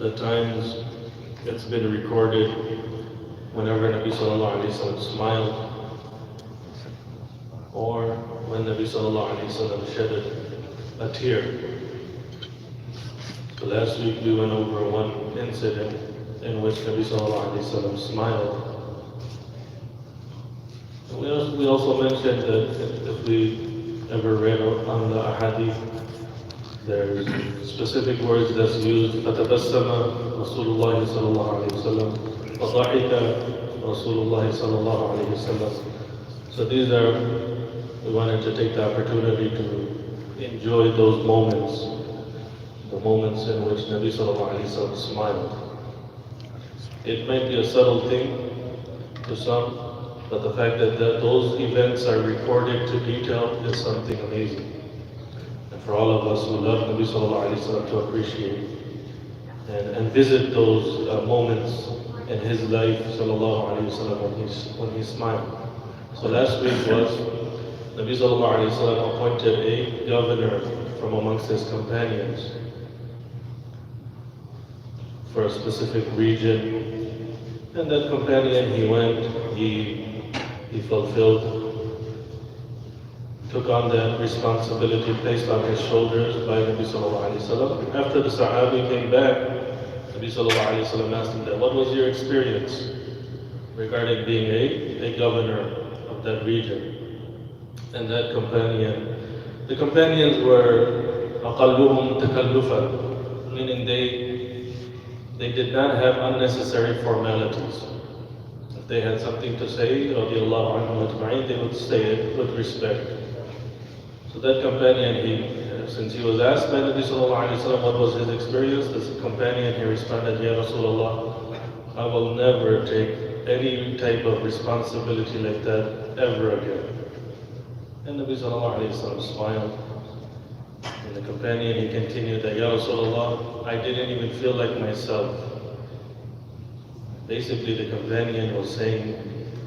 the times it's been recorded whenever Nabi Sallallahu Alaihi Wasallam smiled or when Nabi Sallallahu Alaihi Wasallam shedded a tear. So last week we went over one incident in which Nabi Sallallahu Alaihi Wasallam smiled. And we also mentioned that if we ever read on the ahadith, there's specific words that's used. فَتَبَسَّمَ رَسُولُ اللَّهِ صَلَى اللَّهُ عَلَيْهِ وسلم وَضَحِكَ رَسُولُ اللَّهِ صَلَى اللَّهُ عَلَيْهِ وسلم. So these are, we wanted to take the opportunity to enjoy those moments, the moments in which Nabi Sallallahu Alaihi Wasallam smiled. It might be a subtle thing to some, but the fact that those events are recorded to detail is something amazing. And for all of us who love Nabi Sallallahu Alaihi Wasallam to appreciate and visit those moments in his life, Sallallahu Alaihi Wasallam, when he smiled. So last week was Nabi Sallallahu Alaihi Wasallam appointed a governor from amongst his companions for a specific region. And that companion, he went, he fulfilled, took on that responsibility placed on his shoulders by Nabi Sallallahu Alaihi Wasallam. After the Sahabi came back, Nabi Sallallahu Alaihi Wasallam asked him, what was your experience regarding being a governor of that region? And that companion, the companions were أَقَلُّهُمْ تَكَلُّفًا, meaning they did not have unnecessary formalities. If they had something to say, radiallahu anhu ajma'in, they would say it with respect. So that companion, since he was asked by Nabi Sallallahu Alaihi Wasallam what was his experience, this companion, he responded, Ya Rasulullah, I will never take any type of responsibility like that ever again. And Nabi Sallallahu Alaihi Wasallam smiled. And the companion, he continued that, Ya Rasulullah, I didn't even feel like myself. Basically, the companion was saying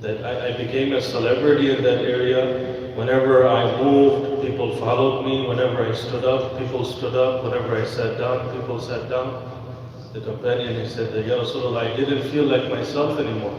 that I became a celebrity in that area. Whenever I moved, people followed me. Whenever I stood up, people stood up. Whenever I sat down, people sat down. The companion, he said that, Ya Rasulullah, I didn't feel like myself anymore.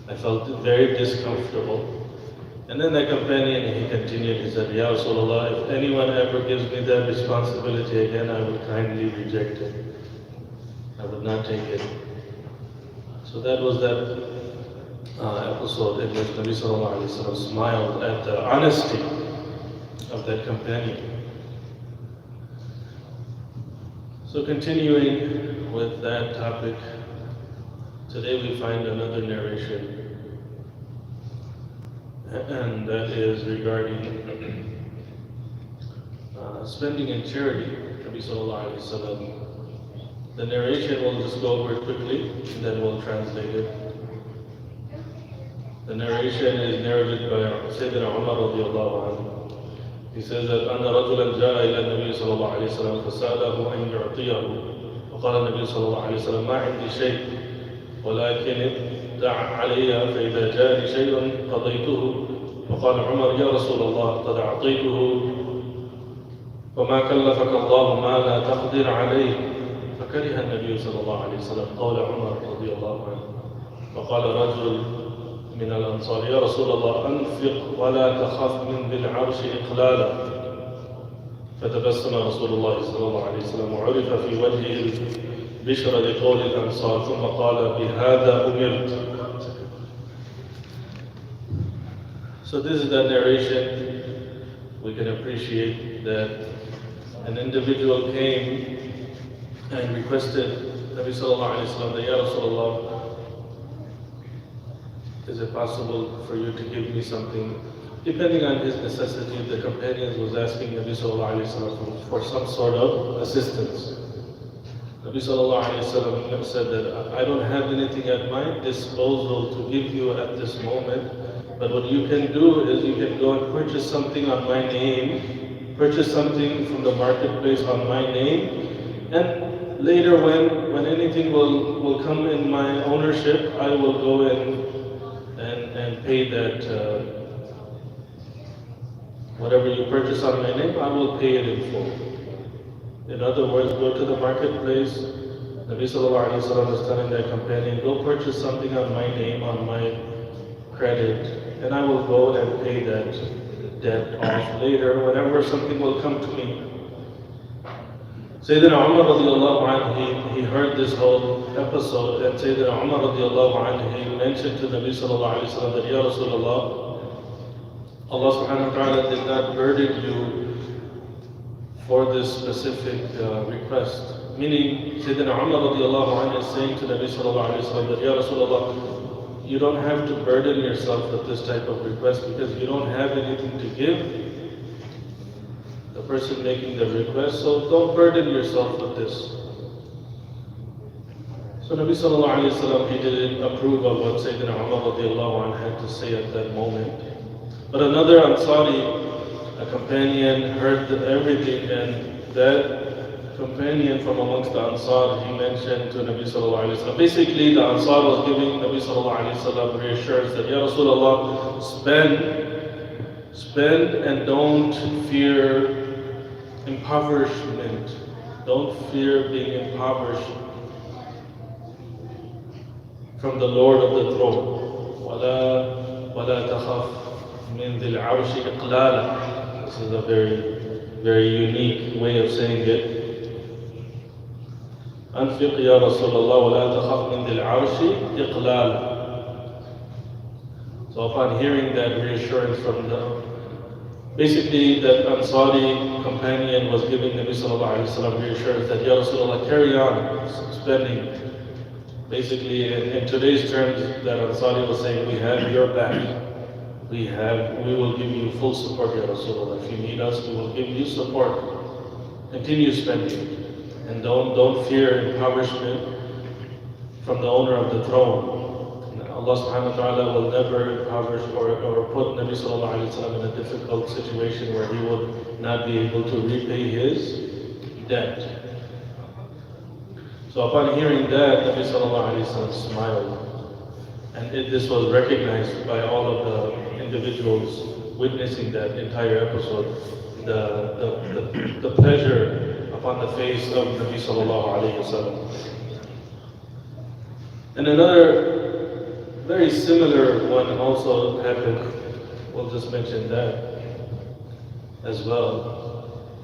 I felt very discomfortable. And then the companion, he continued, he said, Ya Rasulullah, if anyone ever gives me that responsibility again, I would kindly reject it. I would not take it. So that was that episode in which Nabi Sallallahu Alaihi Wasallam smiled at the honesty of that companion. So continuing with that topic, today we find another narration, and that is regarding spending in charity. Nabi Sallallahu Alaihi Wasallam. The narration will just go over it quickly, and then we'll translate it. The narration is narrated by Sayyidina Umar radiallahu anhu. He says that أن رجلا جاء إلى النبي صلى الله عليه وسلم فسأله أن يعطيه فقال النبي صلى الله عليه وسلم ما عندي شيء ولكن دع علي فإذا جاءني شيء قضيته فقال عمر يا رسول الله قد أعطيته وما كلفك الله ما لا تقدر عليه فكره النبي صلى الله عليه وسلم قول عمر رضي الله عنه فقال رجل من الأنصار يا رسول الله أنفق ولا تخف من ذي العرش إقلالا فتبسم رسول الله صلى الله عليه وسلم وعرف في وجهه البشر لقول الأنصار ثم قال بهذا أمرت. So this is the narration. We can appreciate that an individual came and requested Nabi Sallallahu Alaihi Wasallam that, Ya Rasulullah, is it possible for you to give me something? Depending on his necessity, the companions was asking Nabi Sallallahu Alaihi Wasallam for some sort of assistance. Nabi Sallallahu Alaihi Wasallam said that I don't have anything at my disposal to give you at this moment, but what you can do is you can go and purchase something on my name, purchase something from the marketplace on my name, and later when anything will come in my ownership, I will go in and pay that, whatever you purchase on my name, I will pay it in full. In other words, go to the marketplace, Nabi sallallahu alayhi wa sallam was telling that companion, go purchase something on my name, on my credit, and I will go and pay that debt off later whenever something will come to me. Sayyidina Umar radiallahu anhu, he heard this whole episode, and Sayyidina Umar radiallahu anhu, he mentioned to Nabi sallallahu alayhi wa sallam that, Ya Rasulullah, Allah subhanahu wa ta'ala did not burden you for this specific request. Meaning, Sayyidina Umar radiallahu anhu is saying to Nabi sallallahu alayhi wa sallam that, Ya Rasulullah, you don't have to burden yourself with this type of request because you don't have anything to give the person making the request, so don't burden yourself with this. So Nabi sallallahu alayhi wa sallam, he didn't approve of what Sayyidina Umar radiallahu anhu had to say at that moment. But another Ansari, a companion, heard everything, and that companion from amongst the Ansar, he mentioned to Nabi sallallahu alayhi wa sallam. Basically, the Ansar was giving Nabi sallallahu alayhi wa sallam reassurance that, Ya Rasulullah, spend and don't fear impoverishment. Don't fear being impoverished from the Lord of the throne. وَلَا تَخَفْ مِنْ ذِي الْعَرْشِ إِقْلَالًا. This is a very, very unique way of saying it. أنفق يا رسول الله ولا تخف من ذي العرش إقلالا. So upon hearing that reassurance from basically that Ansari companion was giving Nabi sallallahu alayhi wa sallam reassurance that, Ya Rasulullah, carry on spending. Basically, in today's terms, that Ansari was saying, we have your back. We will give you full support, Ya Rasulullah. If you need us, we will give you support. Continue spending. And don't fear impoverishment from the owner of the throne. Allah subhanahu wa ta'ala will never impoverish or put Nabi sallallahu alayhi wa sallam in a difficult situation where he would not be able to repay his debt. So upon hearing that, Nabi sallallahu alayhi wa sallam smiled. And this was recognized by all of the individuals witnessing that entire episode. The pleasure upon the face of Nabi sallallahu alayhi wa sallam. And another very similar one also happened. We'll just mention that as well.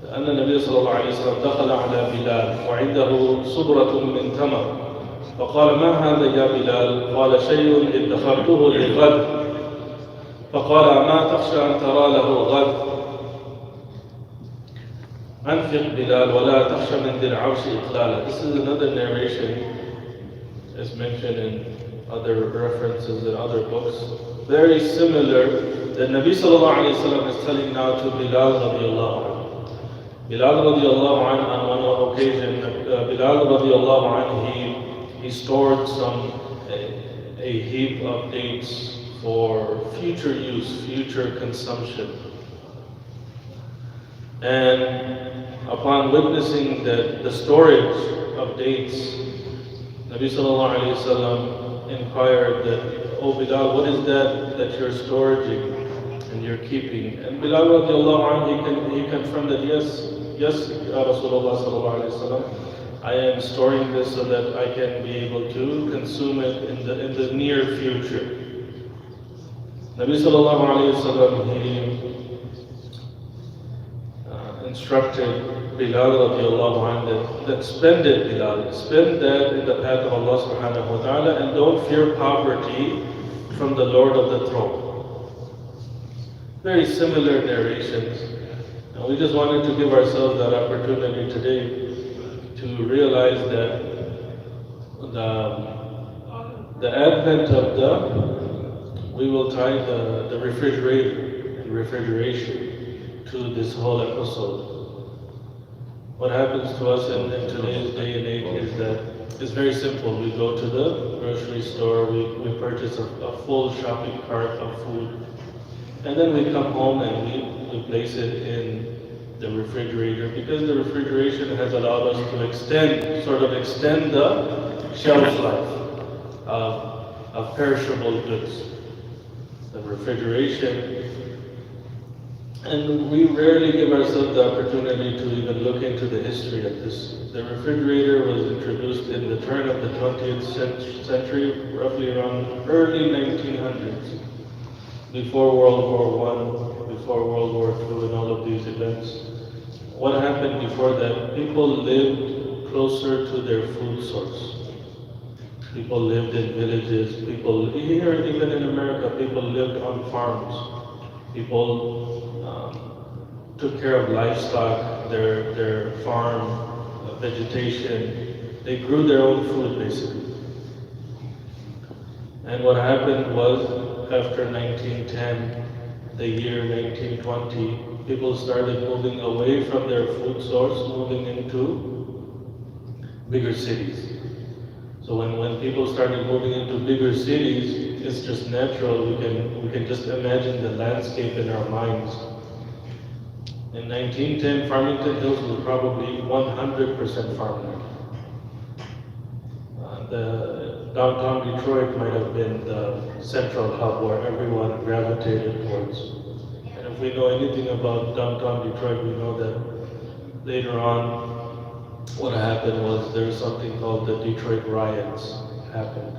أن النبي صلى الله عليه وسلم دخل على بلال وعنده صبرة من تمر فقال ما هذا يا بلال؟ قال شيء ادخرته لغد فقال ما تخشى أن ترى له غد أنفق بلال ولا تخشى من ذي العرش إقلالا. This is another narration as mentioned in other references in other books, very similar that Nabi sallallahu alayhi wa sallam is telling now to Bilal radiallahu anhu. Bilal radiallahu anhu, on one occasion, Bilal radiallahu anhu, he stored a heap of dates for future use, future consumption. And upon witnessing the storage of dates, Nabi sallallahu alayhi wa sallam inquired that, oh Bilal, what is that you're storing and you're keeping? And Bilal radiallahu anhu, he confirmed that yes, Ya Rasulullah sallallahu alayhi wa sallam, I am storing this so that I can be able to consume it in the near future. Nabi sallallahu alayhi wa sallam, he instructed Bilal radiallahu anhu that spend it, Bilal, spend that in the path of Allah subhanahu wa ta'ala, and don't fear poverty from the Lord of the throne. Very similar narrations. And we just wanted to give ourselves that opportunity today to realize that the advent of we will tie the refrigerator and refrigeration to this whole episode. What happens to us in today's day and age is that it's very simple. We go to the grocery store, we purchase a full shopping cart of food, and then we come home and we place it in the refrigerator because the refrigeration has allowed us to extend the shelf life of perishable goods. The refrigeration And we rarely give ourselves the opportunity to even look into the history of this. The refrigerator was introduced in the turn of the 20th century, roughly around early 1900s, before World War I, before World War II, and all of these events. What happened before that? People lived closer to their food source. People lived in villages. People here, even in America, people lived on farms. People took care of livestock, their farm, vegetation. They grew their own food basically. And what happened was, after 1910, the year 1920, people started moving away from their food source, moving into bigger cities. So when people started moving into bigger cities, it's just natural. We can just imagine the landscape in our minds. In 1910, Farmington Hills was probably 100% farmland. The downtown Detroit might have been the central hub where everyone gravitated towards. And if we know anything about downtown Detroit, we know that later on, what happened was there was something called the Detroit riots happened.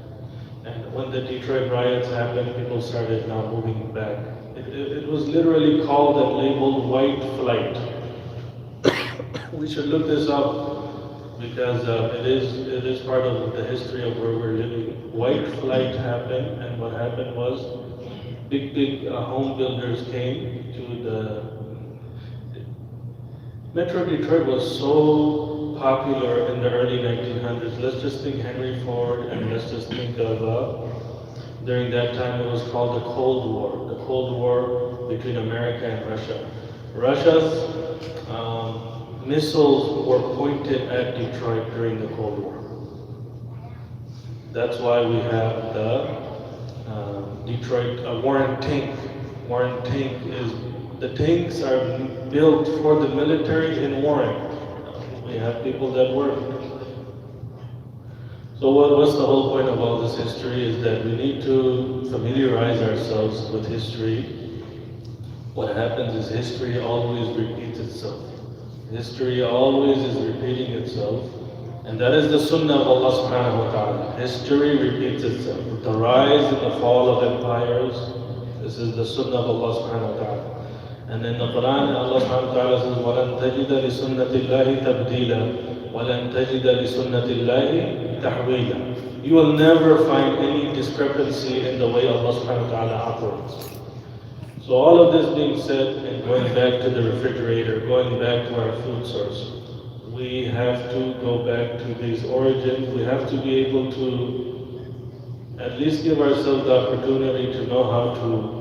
And when the Detroit riots happened, people started now moving back. It was literally called and labeled white flight. We should look this up because it is part of the history of where we're living. White flight happened, and what happened was big home builders came to the Metro Detroit was so popular in the early 1900s. Let's just think Henry Ford, and let's just think of, during that time it was called the Cold War. The Cold War between America and Russia. Russia's missiles were pointed at Detroit during the Cold War. That's why we have the Detroit Warren tank. Warren tank is, the tanks are built for the military in Warren. We have people that work. So what's the whole point of all this history is that we need to familiarize ourselves with history. What happens is history always repeats itself. History always is repeating itself. And that is the sunnah of Allah subhanahu wa ta'ala. History repeats itself. With the rise and the fall of empires, this is the sunnah of Allah subhanahu wa ta'ala. And in the Quran, Allah subhanahu wa ta'ala says, وَلَن تَجِدَ لِسُنَّةِ اللَّهِ تَبْدِيلًا وَلَن تَجِدَ لِسُنَّةِ اللَّهِ تَحْوِيلًا. You will never find any discrepancy in the way Allah subhanahu wa ta'ala operates. So all of this being said, and going back to the refrigerator, going back to our food source, we have to go back to these origins. We have to be able to at least give ourselves the opportunity to know how to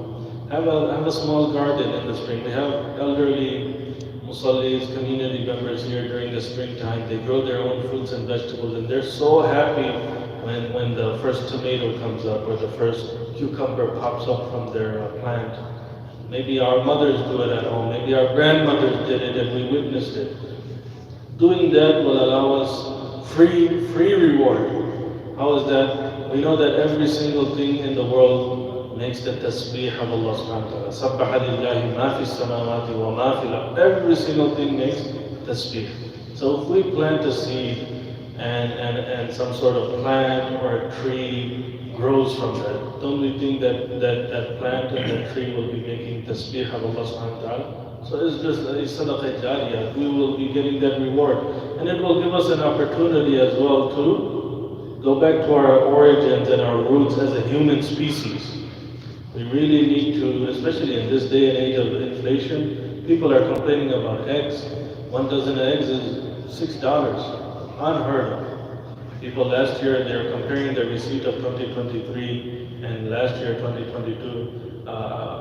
have a small garden in the spring. We have elderly musallis, community members here during the springtime. They grow their own fruits and vegetables, and they're so happy when the first tomato comes up or the first cucumber pops up from their plant. Maybe our mothers do it at home. Maybe our grandmothers did it and we witnessed it. Doing that will allow us free reward. How is that? We know that every single thing in the world makes the tasbih of Allah subhanahu wa ta'ala. Sabbaha lillahi ma fi samawati wa ma fil ard. Every single thing makes tasbih. So if we plant a seed and some sort of plant or a tree grows from that, don't we think that plant and that tree will be making tasbih of Allah subhanahu wa ta'ala? So it's just a sadaqah jariyah. We will be getting that reward. And it will give us an opportunity as well to go back to our origins and our roots as a human species. We really need to, especially in this day and age of inflation, people are complaining about eggs. 1 dozen eggs is $6, unheard of. People last year, they were comparing the receipt of 2023 and last year, 2022,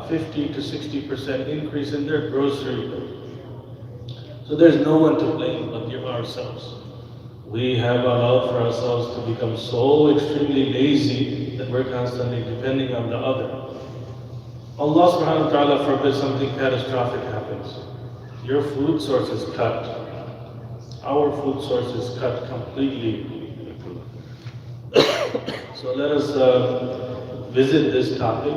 50 to 60% increase in their grocery bill. So there's no one to blame but ourselves. We have allowed for ourselves to become so extremely lazy that we're constantly depending on the other. Allah subhanahu wa ta'ala forbid something catastrophic happens. Your food source is cut. Our food source is cut completely. So let us visit this topic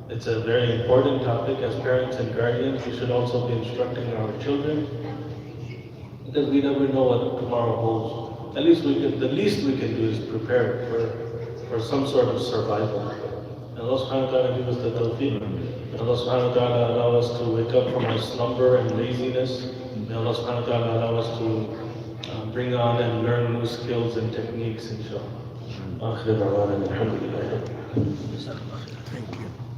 It's a very important topic. As parents and guardians, we should also be instructing our children because we never know what tomorrow holds. At least the least we can do is prepare for some sort of survival. And Allah subhanahu wa ta'ala give us the tawfiq. May Allah subhanahu wa ta'ala allow us to wake up from our slumber and laziness. May Allah subhanahu wa ta'ala allow us to bring on and learn new skills and techniques, inshallah. آخر دعوانا الحمد لله. Thank you.